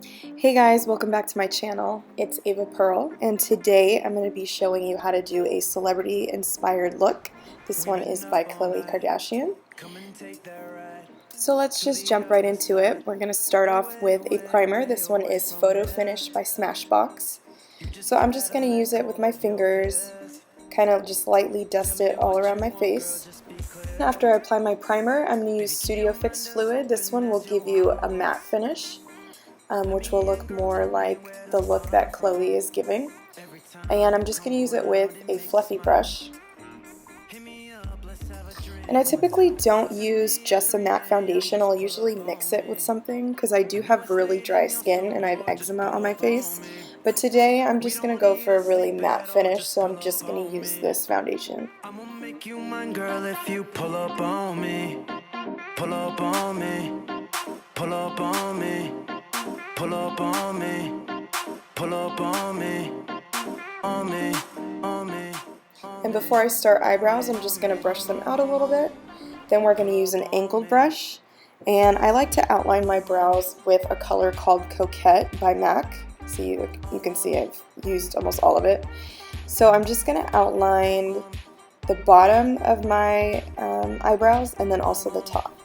Hey guys, welcome back to my channel. It's Ava Pearl, and today I'm going to be showing you how to do a celebrity inspired look. This one is by Khloe Kardashian. So let's just jump right into it. We're going to start off with a primer. This one is Photo Finish by Smashbox. So I'm just going to use it with my fingers, kind of just lightly dust it all around my face. After I apply my primer, I'm going to use Studio Fix Fluid. This one will give you a matte finish, which will look more like the look that Khloe is giving. And I'm just going to use it with a fluffy brush. And I typically don't use just a matte foundation. I'll usually mix it with something because I do have really dry skin and I have eczema on my face. But today I'm just going to go for a really matte finish, so I'm just going to use this foundation. I'm gonna make you mine, girl, if you pull up on me. Pull up on me. Pull up on me. Pull up on me, pull up on me, on me, on me. And before I start eyebrows, I'm just going to brush them out a little bit. Then we're going to use an angled brush. And I like to outline my brows with a color called Coquette by MAC. So you can see I've used almost all of it. So I'm just going to outline the bottom of my eyebrows and then also the top.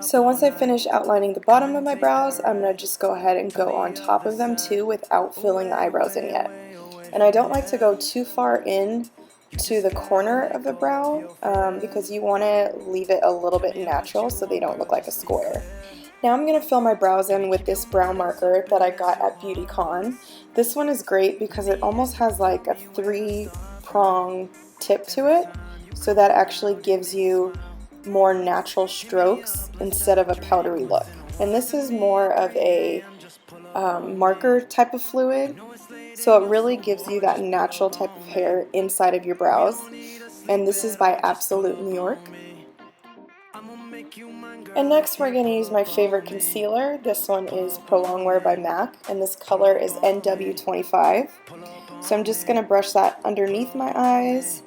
So once I finish outlining the bottom of my brows, I'm going to just go ahead and go on top of them too without filling the eyebrows in yet. And I don't like to go too far in to the corner of the brow because you want to leave it a little bit natural so they don't look like a square. Now I'm going to fill my brows in with this brow marker that I got at BeautyCon. This one is great because it almost has like a 3-prong tip to it, so that actually gives you more natural strokes instead of a powdery look. And this is more of a marker type of fluid, so it really gives you that natural type of hair inside of your brows. And this is by Absolute New York. And next we're going to use my favorite concealer. This one is Prolong Wear by MAC, and this color is NW25. So I'm just going to brush that underneath my eyes,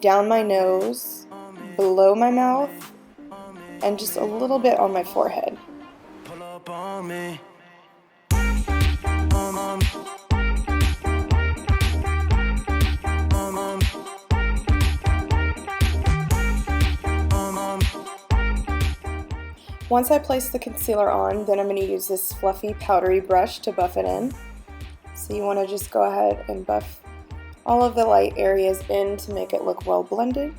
down my nose, below my mouth, and just a little bit on my forehead. Once I place the concealer on, then I'm going to use this fluffy powdery brush to buff it in. So you want to just go ahead and buff all of the light areas in to make it look well blended.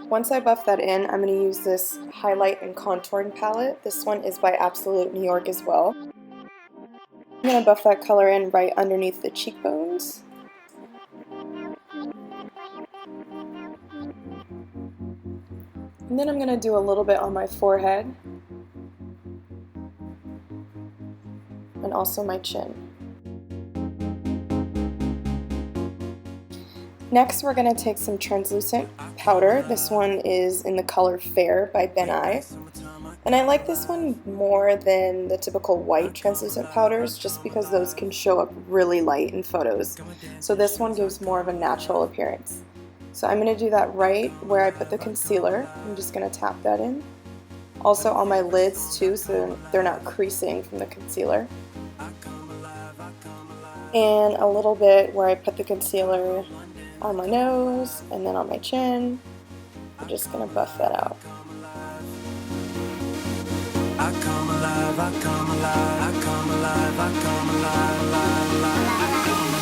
Once I buff that in, I'm going to use this highlight and contouring palette. This one is by Absolute New York as well. I'm going to buff that color in right underneath the cheekbones. And then I'm going to do a little bit on my forehead and also my chin. Next we're going to take some translucent powder. This one is in the color Fair by Ben Eye. And I like this one more than the typical white translucent powders just because those can show up really light in photos. So this one gives more of a natural appearance. So I'm going to do that right where I put the concealer. I'm just going to tap that in. Also on my lids too, so they're not creasing from the concealer. And a little bit where I put the concealer on my nose and then on my chin. I'm just going to buff that out. I come alive, I come alive, I come alive, I come alive, I come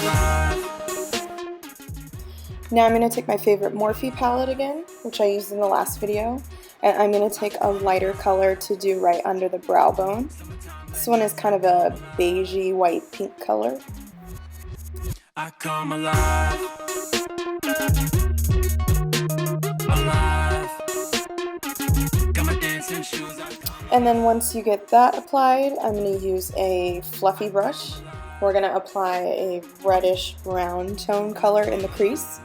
alive. Now I'm going to take my favorite Morphe palette again, which I used in the last video, and I'm going to take a lighter color to do right under the brow bone. This one is kind of a beigey white pink color. I come alive. And then once you get that applied, I'm going to use a fluffy brush. We're going to apply a reddish brown tone color in the crease.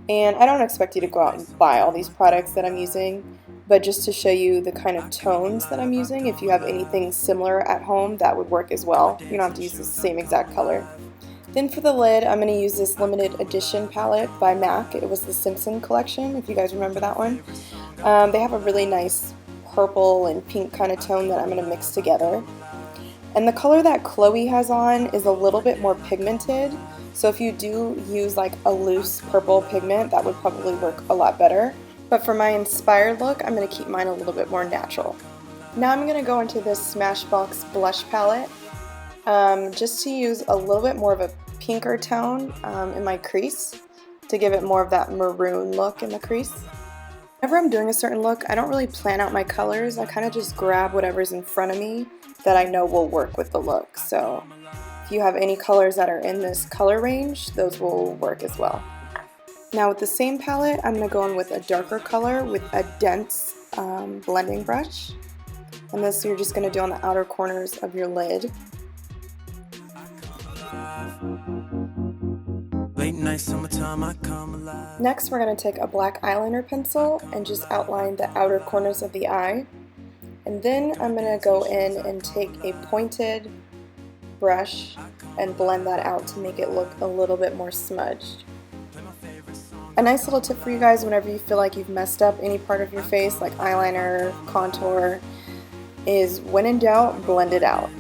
And I don't expect you to go out and buy all these products that I'm using. but just to show you the kind of tones that I'm using. If you have anything similar at home, that would work as well. You don't have to use the same exact color. Then for the lid, I'm going to use this limited edition palette by MAC. It was the Simpson collection, if you guys remember that one. They have a really nice purple and pink kind of tone that I'm going to mix together. And the color that Khloe has on is a little bit more pigmented, so if you do use like a loose purple pigment, that would probably work a lot better. But for my inspired look, I'm going to keep mine a little bit more natural. Now I'm going to go into this Smashbox blush palette. Just to use a little bit more of a pinker tone in my crease to give it more of that maroon look in the crease. Whenever I'm doing a certain look, I don't really plan out my colors. I kind of just grab whatever's in front of me that I know will work with the look. So if you have any colors that are in this color range, those will work as well. Now with the same palette, I'm going to go in with a darker color with a dense blending brush. And this you're just going to do on the outer corners of your lid. Next, we're going to take a black eyeliner pencil and just outline the outer corners of the eye. And then I'm going to go in and take a pointed brush and blend that out to make it look a little bit more smudged. A nice little tip for you guys whenever you feel like you've messed up any part of your face, like eyeliner, contour, is when in doubt, blend it out.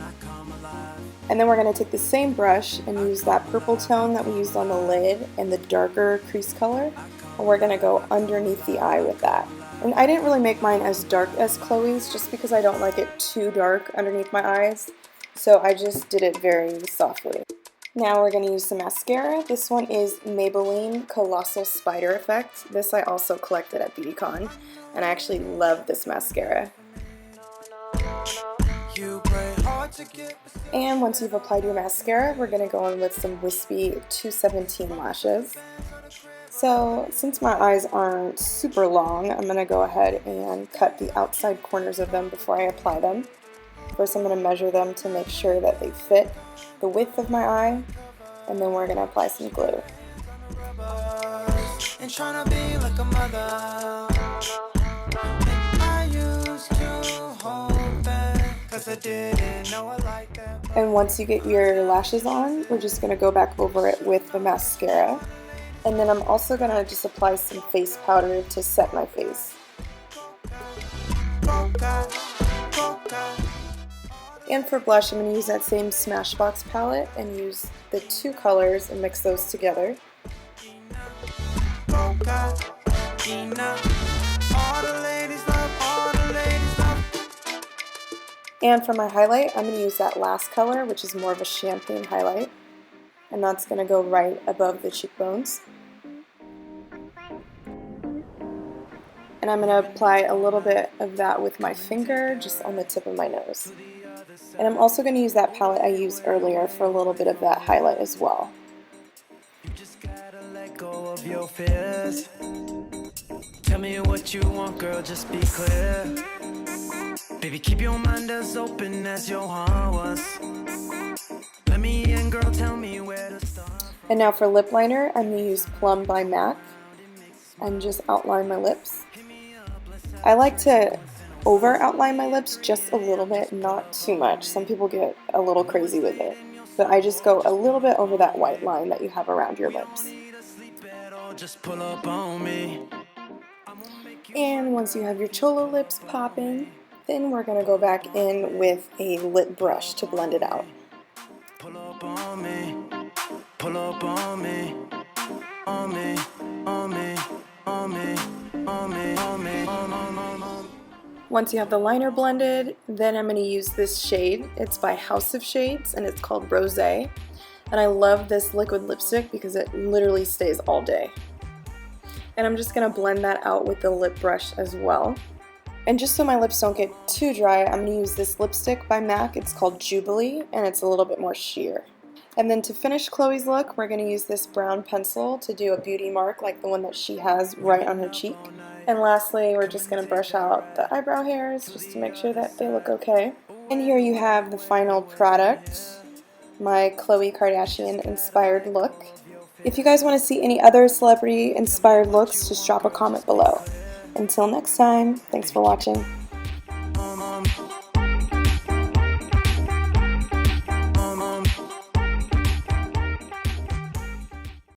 And then we're going to take the same brush and use that purple tone that we used on the lid and the darker crease color, and we're going to go underneath the eye with that. And I didn't really make mine as dark as Khloe's just because I don't like it too dark underneath my eyes, so I just did it very softly. Now we're going to use some mascara. This one is Maybelline Colossal Spider Effect. This I also collected at BeautyCon, and I actually love this mascara. And once you've applied your mascara, we're going to go in with some wispy 217 lashes. So since my eyes aren't super long, I'm going to go ahead and cut the outside corners of them before I apply them. First I'm going to measure them to make sure that they fit the width of my eye, and then we're going to apply some glue. And once you get your lashes on, we're just going to go back over it with the mascara. And then I'm also going to just apply some face powder to set my face. And for blush, I'm going to use that same Smashbox palette and use the two colors and mix those together. And for my highlight, I'm going to use that last color, which is more of a champagne highlight. And that's going to go right above the cheekbones. And I'm going to apply a little bit of that with my finger, just on the tip of my nose. And I'm also going to use that palette I used earlier for a little bit of that highlight as well. Tell me what you want, girl, just be clear. Baby, keep your mind as open as your heart was. Let me in, girl, tell me where to start. And now for lip liner, I'm going to use Plum by MAC and just outline my lips. I like to over outline my lips just a little bit, not too much. Some people get a little crazy with it, but I just go a little bit over that white line that you have around your lips. And once you have your cholo lips popping, then we're going to go back in with a lip brush to blend it out. Pull up on me, pull up on me, on me, on me, on me, on me, on me, on me. Once you have the liner blended, then I'm going to use this shade. It's by House of Shades and it's called Rosé. And I love this liquid lipstick because it literally stays all day. And I'm just going to blend that out with the lip brush as well. And just so my lips don't get too dry, I'm going to use this lipstick by MAC. It's called Jubilee, and it's a little bit more sheer. And then to finish Khloe's look, we're going to use this brown pencil to do a beauty mark like the one that she has right on her cheek. And lastly, we're just going to brush out the eyebrow hairs just to make sure that they look okay. And here you have the final product, my Khloe Kardashian inspired look. If you guys want to see any other celebrity inspired looks, just drop a comment below. Until next time, thanks for watching.